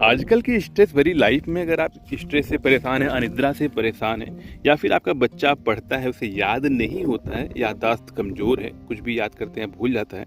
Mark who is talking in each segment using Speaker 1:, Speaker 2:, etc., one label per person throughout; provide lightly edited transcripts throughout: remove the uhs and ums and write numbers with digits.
Speaker 1: आजकल की स्ट्रेस भरी लाइफ में अगर आप स्ट्रेस से परेशान हैं, अनिद्रा से परेशान हैं या फिर आपका बच्चा पढ़ता है उसे याद नहीं होता है, याददाश्त कमज़ोर है, कुछ भी याद करते हैं भूल जाता है,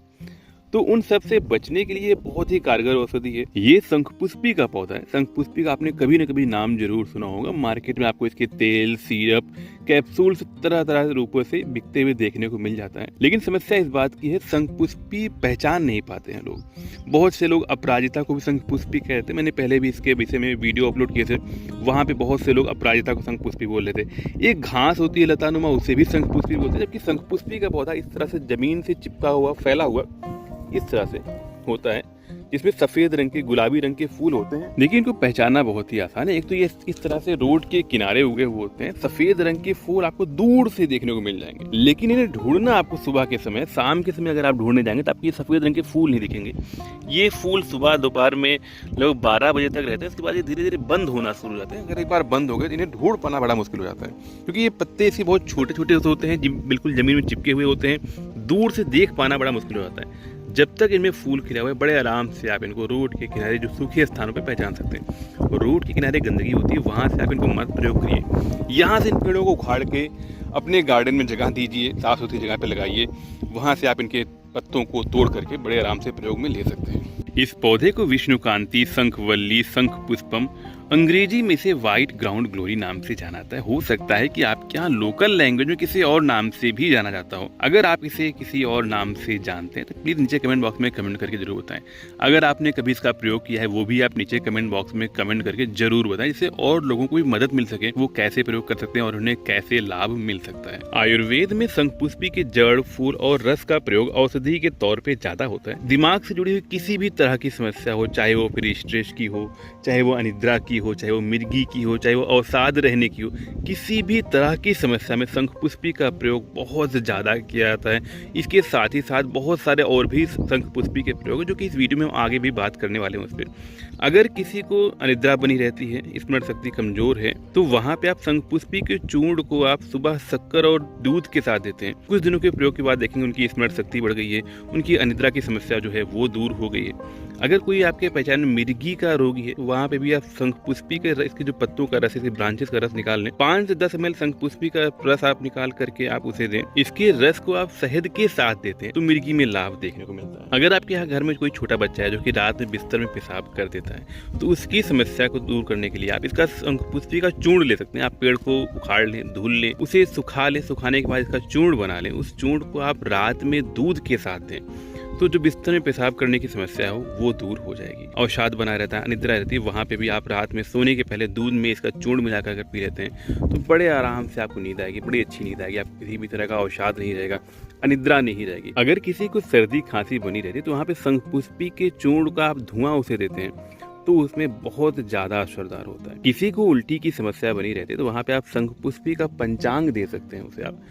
Speaker 1: तो उन सब से बचने के लिए बहुत ही कारगर औषधि है ये शंखपुष्पी का पौधा है। शंखपुष्पी का आपने कभी न कभी नाम जरूर सुना होगा। मार्केट में आपको इसके तेल, सिरप, कैप्सूल्स तरह तरह के रूपों से बिकते हुए देखने को मिल जाता है। लेकिन समस्या इस बात की है, शंखपुष्पी पहचान नहीं पाते हैं लोग। बहुत से लोग अपराजिता को भी शंखपुष्पी कहते हैं। मैंने पहले भी इसके विषय में वीडियो अपलोड किए थे, वहाँ पे बहुत से लोग अपराजिता को शंखपुष्पी बोल रहे थे। एक घास होती है लतानुमा, उसे भी शंखपुष्पी बोलते हैं, जबकि शंखपुष्पी का पौधा इस तरह से जमीन से चिपका हुआ, फैला हुआ इस तरह से होता है, जिसमें सफेद रंग के, गुलाबी रंग के फूल होते हैं। लेकिन इनको पहचानना बहुत ही आसान है। एक तो ये इस तरह से रोड के किनारे उगे हुए होते हैं। सफेद रंग के फूल आपको दूर से देखने को मिल जाएंगे, लेकिन इन्हें ढूंढना आपको सुबह के समय, शाम के समय अगर आप ढूंढने जाएंगे तो आपको ये सफेद रंग के फूल नहीं दिखेंगे। ये फूल सुबह दोपहर में लगभग 12 बजे तक रहते हैं। उसके बाद ये धीरे धीरे बंद होना शुरू हो जाते हैं। अगर एक बार बंद हो गए तो इन्हें ढूंढ पाना बड़ा मुश्किल हो जाता है, क्योंकि ये पत्ते ऐसे बहुत छोटे छोटे होते हैं, बिल्कुल जमीन में चिपके हुए होते हैं। दूर से देख पाना बड़ा मुश्किल हो जाता है। जब तक इनमें फूल खिला हुआ है, बड़े आराम से आप इनको रोड के किनारे, जो सूखे स्थानों पे पहचान सकते हैं। रोड के किनारे गंदगी होती है, वहाँ से आप इनको मत प्रयोग करिए। यहाँ से इन पेड़ों को उखाड़ के अपने गार्डन में जगह दीजिए, साफ सुथरी जगह पे लगाइए। वहाँ से आप इनके पत्तों को तोड़ करके बड़े आराम से प्रयोग में ले सकते हैं। इस पौधे को विष्णुकांती, शंखवल्ली, शंखपुष्पम, अंग्रेजी में इसे व्हाइट ग्राउंड ग्लोरी नाम से जाना जाता है। हो सकता है कि आपके यहाँ लोकल लैंग्वेज में किसी और नाम से भी जाना जाता हो। अगर आप इसे किसी और नाम से जानते हैं तो प्लीज नीचे कमेंट बॉक्स में कमेंट करके जरूर बताएं। अगर आपने कभी इसका प्रयोग किया है वो भी आप नीचे कमेंट बॉक्स में कमेंट करके जरूर बताएं, जिससे और लोगों को भी मदद मिल सके, वो कैसे प्रयोग कर सकते हैं और उन्हें कैसे लाभ मिल सकता है। आयुर्वेद में शंखपुष्पी के जड़, फूल और रस का प्रयोग औषधि के तौर पर ज्यादा होता है। दिमाग से जुड़ी हुई किसी भी तरह की समस्या हो, चाहे वो फिर स्ट्रेस की हो, चाहे वो अनिद्रा की हो, चाहे वो मिर्गी की हो, चाहे वो अवसाद रहने की हो, किसी भी तरह की समस्या में शंखपुष्पी का प्रयोग बहुत ज़्यादा किया जाता है। इसके साथ ही साथ बहुत सारे और भी शंखपुष्पी के प्रयोग जो कि इस वीडियो में हम आगे भी बात करने वाले हैं उस पर। अगर किसी को अनिद्रा बनी रहती है, स्मरण शक्ति कमजोर है, तो वहाँ पे आप शंखपुष्पी के चूर्ण को आप सुबह शक्कर और दूध के साथ देते हैं। कुछ दिनों के प्रयोग के बाद देखेंगे उनकी स्मरण शक्ति बढ़ गई है, उनकी अनिद्रा की समस्या जो है वो दूर हो गई है। अगर कोई आपके पहचान में मिर्गी का रोगी है, वहाँ पे भी आप शंखपुष्पी के इसके जो पत्तों का रस, इसके ब्रांचेस का रस निकाल लें। 5 से 10 ml शंखपुष्पी का रस आप निकाल करके आप उसे दें। इसके रस को आप शहद के साथ देते हैं तो मिर्गी में लाभ देखने को मिलता है। अगर आपके यहाँ घर में कोई छोटा बच्चा है जो कि रात में बिस्तर में पेशाब कर देता है, तो उसकी समस्या को दूर करने के लिए आप इसका शंखपुष्पी का चूर्ण ले सकते हैं। आप पेड़ को उखाड़ लें, धुल लें, उसे सुखा लें, सुखाने के बाद इसका चूर्ण बना लें। उस चूर्ण को आप रात में दूध के साथ दें, तो जो बिस्तर में पेशाब करने की समस्या हो वो दूर हो जाएगी। अवसाद बना रहता है, अनिद्रा रहती है, वहाँ पे भी आप रात में सोने के पहले दूध में इसका चूर्ण मिलाकर अगर पी लेते हैं तो बड़े आराम से आपको नींद आएगी, बड़ी अच्छी नींद आएगी। आपको किसी भी तरह का अवसाद नहीं रहेगा, अनिद्रा नहीं रहेगी। अगर किसी को सर्दी खांसी बनी रहती है तो वहाँ पे शंखपुष्पी के चूर्ण का आप धुआं उसे देते हैं तो उसमें बहुत ज्यादा असरदार होता है। किसी को उल्टी की समस्या बनी रहती है तो वहाँ पे आप शंखपुष्पी का पंचांग दे सकते हैं। उसे आप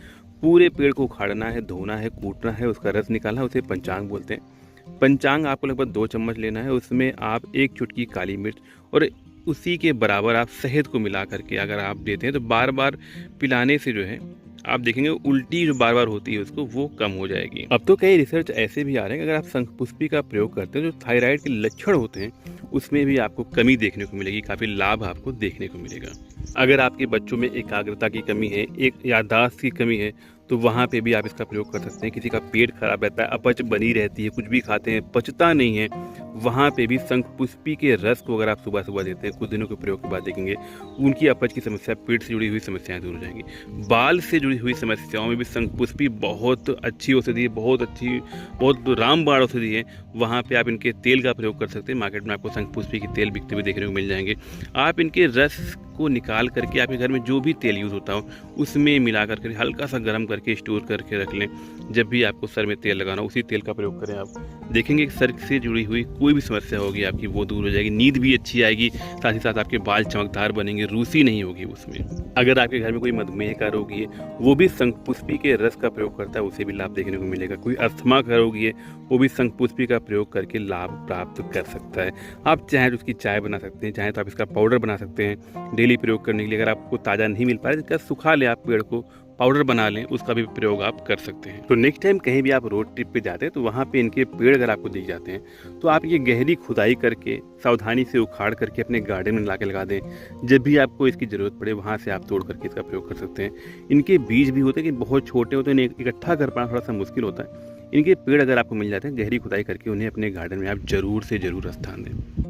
Speaker 1: पूरे पेड़ को उखाड़ना है, धोना है, कूटना है, उसका रस निकालना है, उसे पंचांग बोलते हैं। पंचांग आपको लगभग 2 चम्मच लेना है। उसमें आप 1 चुटकी काली मिर्च और उसी के बराबर आप शहद को मिला करके अगर आप देते हैं तो बार बार पिलाने से जो है आप देखेंगे उल्टी जो बार बार होती है उसको वो कम हो जाएगी। अब तो कई रिसर्च ऐसे भी आ रहे हैं कि अगर आप शंखपुष्पी का प्रयोग करते हैं, जो थायराइड के लक्षण होते हैं उसमें भी आपको कमी देखने को मिलेगी, काफ़ी लाभ आपको देखने को मिलेगा। अगर आपके बच्चों में एकाग्रता की कमी है, एक याददाश्त की कमी है, तो वहाँ पे भी आप इसका प्रयोग कर सकते हैं। किसी का पेट खराब रहता है, अपच बनी रहती है, कुछ भी खाते हैं पचता नहीं है, वहाँ पे भी शंखपुष्पी के रस को अगर आप सुबह सुबह देते हैं, कुछ दिनों के प्रयोग के बाद देखेंगे उनकी अपच की समस्या, पेट से जुड़ी हुई समस्याएं दूर हो जाएंगी। बाल से जुड़ी हुई समस्याओं में भी शंखपुष्पी बहुत अच्छी औषधि है, बहुत रामबाण औषधि है। वहाँ पे आप इनके तेल का प्रयोग कर सकते हैं। मार्केट में आपको शंखपुष्पी के तेल बिकते हुए देखने को मिल जाएंगे। आप इनके रस को निकाल करके आपके घर में जो भी तेल यूज़ होता हो उसमें मिला करके हल्का सा गर्म करके स्टोर करके रख लें। जब भी आपको सर में तेल लगाना उसी तेल का प्रयोग करें। आप देखेंगे कि सर से जुड़ी हुई कोई भी समस्या होगी आपकी वो दूर हो जाएगी, नींद भी अच्छी आएगी, साथ ही साथ आपके बाल चमकदार बनेंगे, रूसी नहीं होगी उसमें। अगर आपके घर में कोई मधुमेह का रोगी है वो भी शंखपुष्पी के रस का प्रयोग करता है, उसे भी लाभ देखने को मिलेगा। कोई अस्थमा का रोगी है वो भी शंखपुष्पी का प्रयोग करके लाभ प्राप्त कर सकता है। आप चाहें तो उसकी चाय बना सकते हैं, चाहें तो आप इसका पाउडर बना सकते हैं डेली प्रयोग करने के लिए। अगर आपको ताज़ा नहीं मिल पा रहा है, इसका सुखा ले आप पेड़ को, पाउडर बना लें, उसका भी प्रयोग आप कर सकते हैं। तो नेक्स्ट टाइम कहीं भी आप रोड ट्रिप पे जाते हैं तो वहाँ पे इनके पेड़ अगर आपको दिख जाते हैं तो आप ये गहरी खुदाई करके सावधानी से उखाड़ करके अपने गार्डन में ला के लगा दें। जब भी आपको इसकी ज़रूरत पड़े वहाँ से आप तोड़ करके इसका प्रयोग कर सकते हैं। इनके बीज भी होते हैं कि बहुत छोटे होते हैं, इन्हें इकट्ठा कर पाना थोड़ा सा मुश्किल होता है। इनके पेड़ अगर आपको मिल जाते हैं, गहरी खुदाई करके उन्हें अपने गार्डन में आप ज़रूर से ज़रूर स्थान दें।